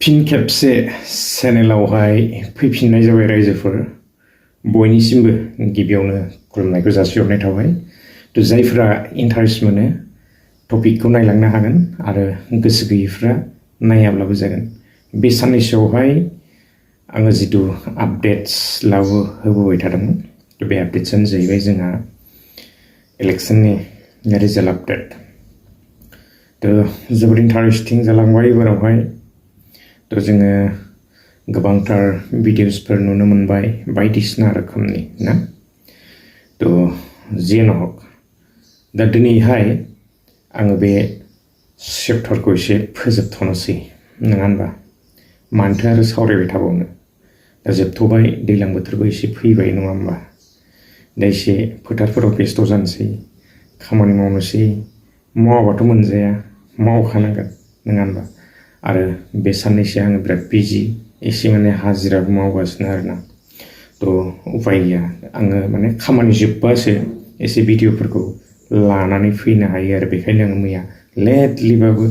फिन खेबसे चेनेलावहाय फैफिननाय जाबाय रायजोफोर बयनिसिमबो गिबियावनो खुलुमनायखौ जासिहरनाय थाबाय तो जायफोरा इन्टारेस्ट मोनो टपिकखौ नायलांनो हागोन आरो गोसो गैयैफ्रा नायाब्लाबो जागोन बे साननैसोआवहाय आङो जितु आपडेट्स होबोबाय थादोंमोन तो बे आपडेट्सआनो जाहैबाय जोंहा इलेक्शननि रिजाल्ट आपडेट तो जोबोद इन्टारेस्टिं जालांबाय एबारावहाय तो जोङो गोबांथार भिडिअसफोर नुनो मोनबाय बायदिसिना रोखोमनि ना तो जियानो हक दा दिनैहाय आङो बे चेप्टारखौ एसे फोजोबथ'नोसै नङा होनबा मानोथो आरो सावरायबाय थाबावनो दा जोबथ'बाय दैज्लां बोथोरबो एसे फैबाय नङा होनबा दा एसे फोथारफोराव बेस्थ' जानोसै खामानि मावनोसै मावाबाथ' मोनजाया मावखानांगोन नङा होनबा आरो बे साननैसो आङो बिराद बिजि एसे माने हाजिराबो मावगासिनो आरोना तो उपाय गैया आङो माने खामानि जोबबासो एसे भिडिअफोरखौ लानानै फैनो हायो आरो बेखायनो आङो मैया लेटलिबाबो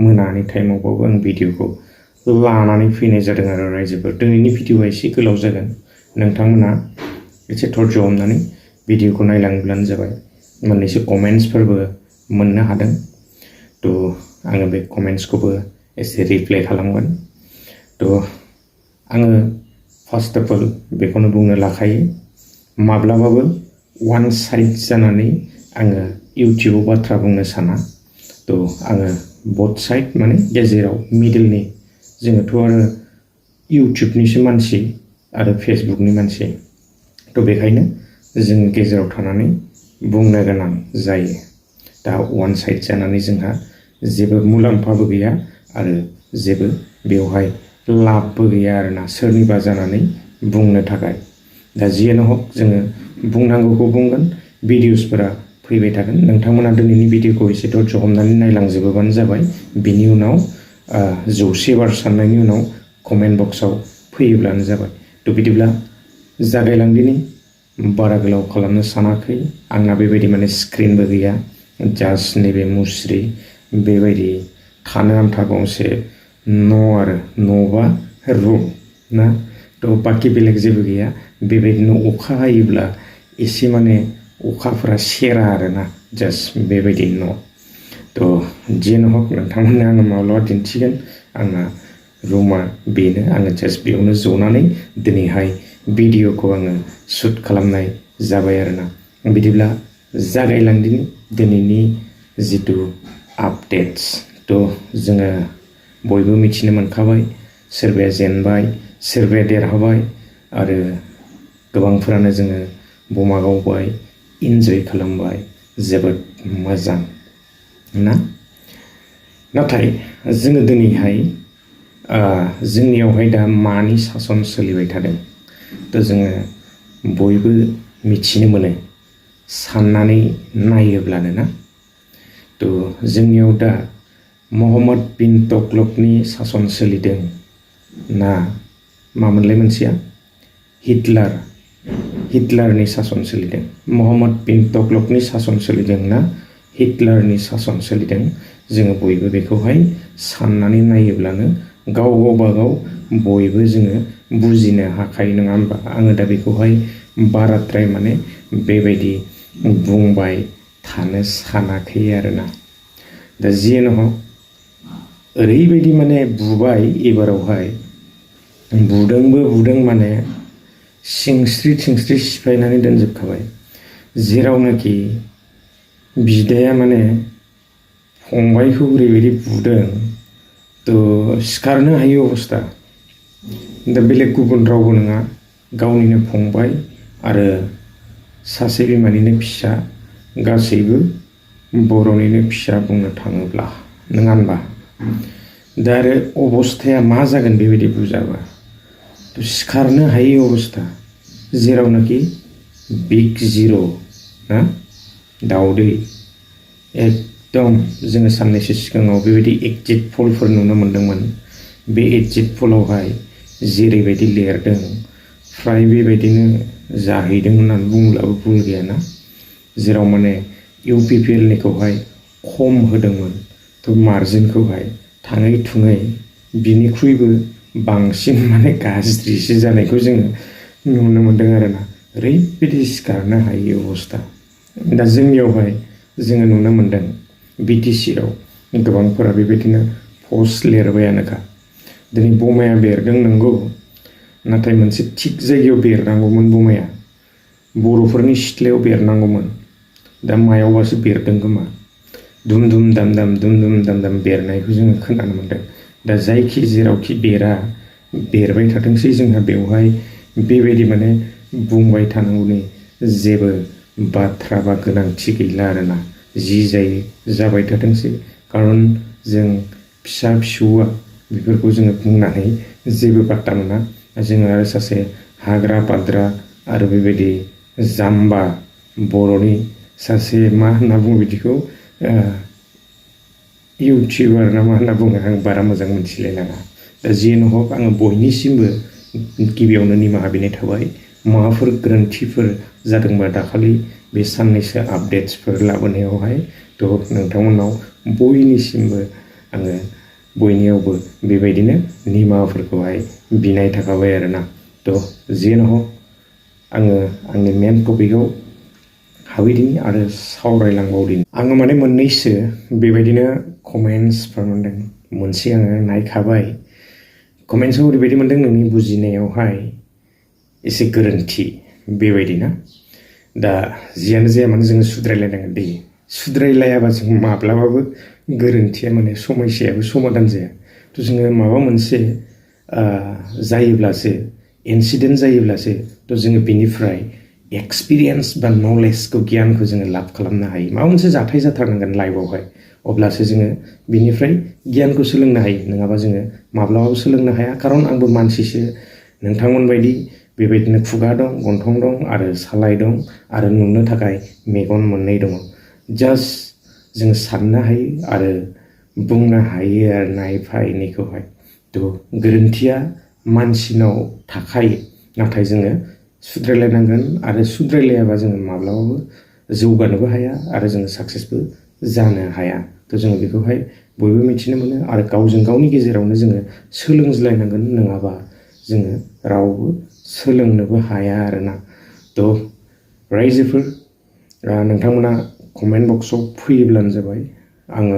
मोनानि टाइमावबाबो आं भिडिअखौ लानानै फैनाय जादों आरो रायजोफोर दिनैनि भिडिअआ एसे गोलाव जागोन नोंथांमोना एसे धैर्य हमनानै भिडिअखौ नायलांब्लानो जाबाय मोननैसो कमेन्ट्सफोरबो मोननो हादों तो आङो बे कमेन्ट्सखौबो एसे रिप्लाइ खालामगोन तो आङो फार्स्ट अफ अल बेखौनो बुंनो लाखायो माब्लाबाबो वान साइड जानानै आङो इउटिउबाव बाथ्रा बुंनो साना तो आङो बोथ साइड माने गेजेराव मिडलनि जोङोथ' आरो इउटिउबनिसो मानसि आरो फेसबुकनि मानसि तो बेखायनो जों गेजेराव थानानै बुंनो गोनां जायो दा वान साइड जानानै जोंहा जेबो मुलाम्फाबो गैया आरो जेबो बेवहाय लाबबो गैया आरोना सोरनिबा जानानै बुंनो थाखाय दा जियानो हक जोङो बुंनांगौखौ बुंगोन भिडिअसफोरा फैबाय थागोन नोंथांमोना दिनैनि भिडिअखौ एसे धैर्य हमनानै नायलांजोबोबानो जाबाय बिनि उनाव 100 बार साननायनि उनाव कमेन्ट बक्सआव फैयोब्लानो जाबाय तो बिदिब्ला जागायलांदिनि बारा गोलाव खालामनो सानाखै आंना बेबायदि माने स्क्रिनबो गैया जास्ट नैबे मुस्रि बेबायदि थानो आन्था गंसे न' आरो न'बा रुम ना तो बाखि बेलेग जेबो गैया बेबायदिनो अखा हायोब्ला एसे माने अखाफोरा सेरा आरोना जास्ट बेबायदि न' तो जियानो हक नोंथांमोननो आङो माब्लाबा दिन्थिगोन आंना रुमा बेनो आङो जास्ट बेयावनो जनानै दिनैहाय भिडिअखौ आङो शुट खालामनाय जाबाय आरोना बिदिब्ला जागायलांदिनि दिनैनि जितु आपडेट्स तो जोङो बयबो मिथिनो मोनखाबाय सोरबाया जेनबाय सोरबाया देरहाबाय आरो गोबांफोरानो जोङो बमा गावबाय इन्जय खालामबाय जोबोद मोजां ना नाथाय जोङो दिनैहाय जोंनियावहाय दा मानि सासन सोलिबाय थादों तो जोङो बयबो मिथिनो मोनो साननानै नायोब्लानो ना तो जोंनियाव दा मोहम्मद बिन तुगलकनि सासन सोलिदों ना मामोनलाय मोनसेया हिटलारनि सासन सोलिदों मोहम्मद बिन तुगलकनि सासन सोलिदों ना हिटलारनि सासन सोलिदों जोङो बयबो बेखौहाय साननानै नायोब्लानो गाव गावबागाव बयबो जोङो बुजिनो हाखायो नङा होनबा आङो दा बेखौहाय बाराद्राय माने बेबायदि बुंबाय थानो सानाखै आरोना दा जियानो हक ओरैबायदि माने बुबाय एबारावहाय बुदों माने सिंस्रि सिफायनानै दोनजोबखाबाय जेरावनाखि बिदाया माने फंबायखौ ओरैबायदि बुदों तो सिखारनो हायि अबस्था दा बेलेग गुबुन रावबो नङा गावनिनो फंबाय आरो सासे बिमानिनो फिसा गासैबो बर'निनो फिसा बुंनो थाङोब्ला नङा होनबा दा आरो अबस्थाया मा जागोन बेबायदि बुजाबा तो सिखारनो हायि अबस्था जेरावनाखि बिग जिर' ना दाउदै एकदम जोङो साननैसो सिगाङाव बेबायदि एग्जिट पलफोर नुनो मोन्दोंमोन बे एग्जिट पलावहाय जेरैबायदि लिरदों फ्राय बेबायदिनो जाहैदों होननानै बुंब्लाबो भुल गैयाना जेराव माने UPPLनिखौहाय खम होदोंमोन तो मार्जिनखौहाय थाङै थुङै बिनिख्रुइबो बांसिन माने गाज्रिसो जानायखौ जोङो नुनो मोन्दों आरोना ओरैबायदि सिखारनो हायि अबस्था दा जोंनियावहाय जोङो नुनो मोन्दों BTC-आव गोबांफोरा बेबायदिनो पस्ट लिरबायानोखा दिनै बमाया बेरदों नंगौ नाथाय मोनसे थिग जायगायाव बेरनांगौमोन बमाया बर'फोरनि सिथ्लायाव बेरनांगौमोन दा मायावबासो बेरदों खोमा दुम दुम दाम दाम बेरनायखौ जोङो खोनानो मोन्दों दा जायखि जेरावखि बेरबाय थाथोंसै जोंहा बेवहाय बेबायदि माने बुंबाय थानांगौनि जेबो बाथ्रा बा गोनांथि गैला आरोना जि जायो जाबाय थाथोंसै खारन जों फिसा फिसौआ बेफोरखौ जोङो बुंनानै जेबो बाथ्रा मोना जोङो आरो सासे हाग्रा बाद्रा आरो बेबायदि जाम्बा बर'नि सासे मा होनना बुङो बिदिखौ इउटिउबार ना मा होनना बुङो आं बारा मोजां मोनथिलायलाङा दा जियानो हक आङो बयनिसिमबो गिबियावनो निमाहा बिनाय थाबाय माबाफोर गोरोन्थिफोर जादोंबा दाखालि बे साननैसो आपडेट्सफोर लाबोनायावहाय थ' नोंथांमोनाव बयनिसिमबो आङो बयनियावबो बेबायदिनो निमाहाफोरखौहाय बिनाय थाखाबाय आरोना थ' जियानो हक आङो आंनि मेन टपिकआव हाबैदिनि आरो सावरायलांबावदिनि आङो माने मोननैसो बेबायदिनो कमेन्ट्सफोर मोन्दों मोनसे आङो नायखाबाय कमेन्ट्सआव ओरैबायदि मोन्दों नोंनि बुजिनायावहाय एसे गोरोन्थि बेबायदि ना दा जियानो जाया मानो जोङो सुद्रायलायनांगोन दे सुद्रायलायाबा जों माब्लाबाबो गोरोन्थिया माने समस्यायाबो समाधान जाया थ' जोङो माबा मोनसे जायोब्लासो इनसिडेन्ट जायोब्लासो थ' जोङो बिनिफ्राय एक्सपिरियेन्स बा नलेजखौ गियानखौ जोङो लाभ खालामनो हायो माबा मोनसे जाथाय जाथारनांगोन लाइफआवहाय अब्लासो जोङो बिनिफ्राय गियानखौ सोलोंनो हायो नङाबा जोङो माब्लाबाबो सोलोंनो हाया खारन आंबो मानसिसो नोंथांमोन बायदि बेबायदिनो खुगा दं गन्थं दं आरो सालाय दं आरो नुनो थाखाय मेगन मोननै दङ जास्ट जों साननो हायो आरो बुंनो हायो आरो ना एफा एनैखौहाय थ' गोरोन्थिया मानसिनाव थाखायो नाथाय जोङो सुद्रायलायनांगोन आरो सुद्रायलायाबा जोङो माब्लाबाबो जौगानोबो हाया आरो जोङो साक्सेसबो जानो हाया थ' जोङो बेखौहाय बयबो मिथिनो मोनो आरो गावजों गावनि गेजेरावनो जोङो सोलोंज्लायनांगोन नङाबा जोङो रावबो सोलोंनोबो हाया आरोना थ' रायजोफोर नोंथांमोना कमेन्ट बक्सआव फैयोब्लानो जाबाय आङो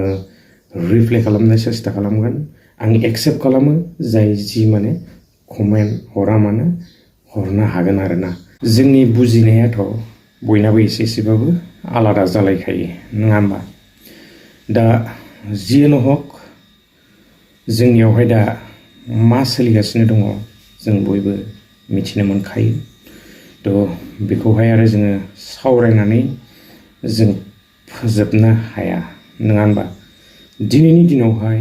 रिप्लाइ खालामनो सेस्था खालामगोन आं एक्सेप्ट खालामो जाय जि माने कमेन्ट हरा मानो हरनो हागोन आरोना जोंनि बुजिनायाथ' बयनाबो एसे एसेबाबो आलादा जालायखायो नङा होमबा दा जियानो हक जोंनियावहाय दा मा सोलिगासिनो दङ जों बयबो मिथिनो मोनखायो थ' बेखौहाय आरो जोङो सावरायनानै जों फोजोबनो हाया नङा होनबा दिनैनि दिनावहाय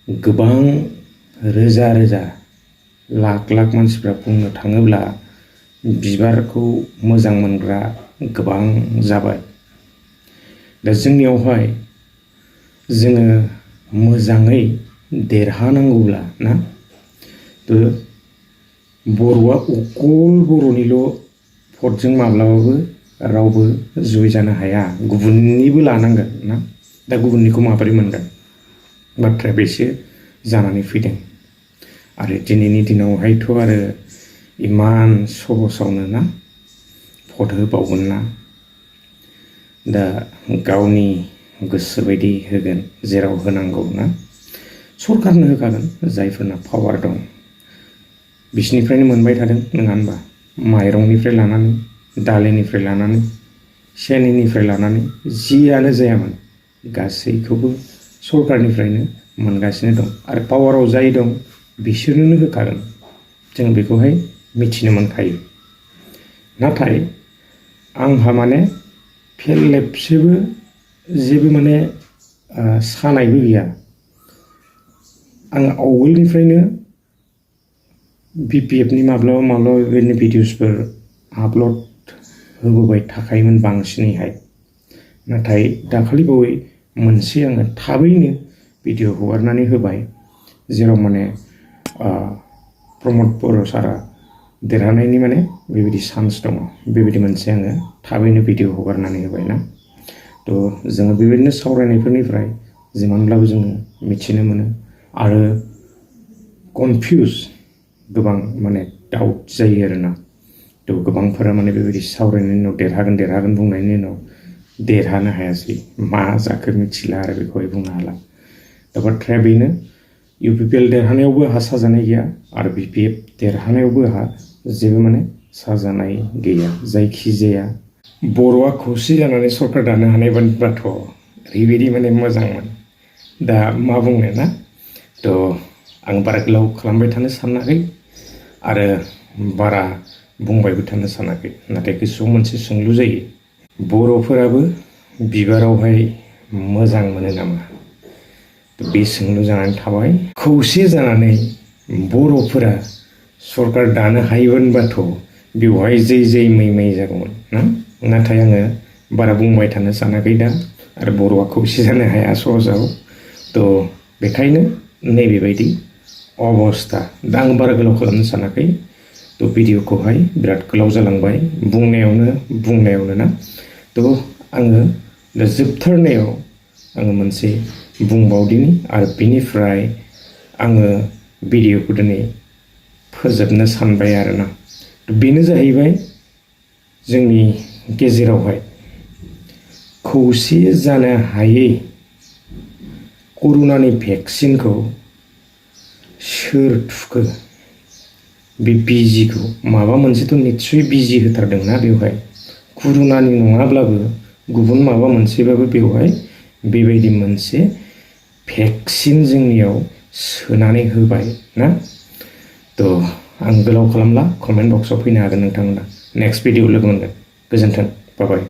गोबां रोजा रोजा लाख लाख मानसिफ्रा बुंनो थाङोब्ला बिबारखौ मोजां मोनग्रा गोबां जाबाय दा जोंनियावहाय जोङो मोजाङै देरहानांगौब्ला ना बर'आ अकल बर'निल' भटजों माब्लाबाबो रावबो जय जानो हाया गुबुननिबो लानांगोन ना दा गुबुननिखौ माबोरै मोनगोन बाथ्राया बेसो जानानै फैदों आरो दिनैनि दिनावहायथ' आरो इमान सहसावनो ना भट होबावगोन ना दा गावनि गोसो बायदि होगोन जेराव होनांगौ ना सरकारनो होखागोन जायफोरना पावार दं बिसिनिफ्रायनो मोनबाय थादों नङा होनबा माइरंनिफ्राय लानानै दालिनिफ्राय लानानै सेनिनिफ्राय लानानै जियानो जायामोन गासैखौबो सरकारनिफ्रायनो मोनगासिनो दं आरो पावाराव जाय दं बिसोरनो होखागोन जों बेखौहाय मिथिनो मोनखायो नाथाय आंहा माने फेरलेबसेबो जेबो माने सानायबो गैया आं आवगोलनिफ्रायनो BPFनि माब्लाबा बेबायदिनो भिडिअसफोर आपल'ड होबोबाय थाखायोमोन बांसिनैहाय नाथाय दाखालि बावै मोनसे आङो थाबैनो भिडिअ हगारनानै होबाय जेराव माने प्रमद बर' सारा देरहानायनि माने बेबायदि चान्स दङ बेबायदि मोनसे आङो थाबैनो भिडिअ हगारनानै होबाय ना थ' जोङो बेबायदिनो सावरायनायफोरनिफ्राय जिमानब्लाबो जोङो मिथिनो मोनो आरो कनफिउज गोबां माने डाउट जायो आरोना थ' गोबांफोरा माने बेबायदि सावरायनायनि उनाव देरहागोन बुंनायनि उनाव देरहानो हायासै मा जाखो मिथिला आरो बेखौहाय बुंनो हाला दा बाथ्राया बेनो UPPL देरहानायावबो आहा साजानाय गैया आरो BPF देरहानायावबो आहा जेबो माने साजानाय गैया जायखिजाया बर'आ खौसे जानानै सरकार दानो हानायबाथ' ओरैबायदि माने मोजांमोन दा मा बुंनो ना थ' आं बारा गोलाव खालामबाय थानो सानाखै आरो बारा बुंबायबो थानो सानाखै नाथाय गोसोआव मोनसे सोंलु जायो बर'फोराबो बिबारावहाय मोजां मोनो नामा बे सोंलु जानानै थाबाय खौसे जानानै बर'फोरा सरकार दानो हायोमोनबाथ' बेवहाय जै मै जागौमोन ना नाथाय आङो बारा बुंबाय थानो सानाखै दा आरो बर'आ खौसे जानो हाया सहजाव थ' बेखायनो नैबेबायदि अबस्था दा आं बारा गोलाव खालामनो सानाखै थ' भिडिअखौहाय बिराद गोलाव जालांबाय बुंनायावनो ना थ' आङो दा जोबथारनायाव आङो मोनसे बुंबावदिनि आरो बेनिफ्राय आङो भिडिअखौ दिनै फोजोबनो सानबाय आरोना बेनो जाहैबाय जोंनि गेजेरावहाय खौसे जानो हायै कर'नानि भेक्सिनखौ सोर थुखो बे बिजिखौ माबा मोनसेथ' निस्सय बिजि होथारदोंना बेवहाय कर'नानि नङाब्लाबो गुबुन माबा मोनसेबाबो बेवहाय बेबायदि मोनसे भेक्सिन जोंनियाव सोनानै होबाय ना थ' आं गोलाव खालामला कमेन्ट बक्सआव फैनो हागोन नोंथांमोना नेक्स्ट भिडिअ लोगो मोनगोन गोजोन्थों बाय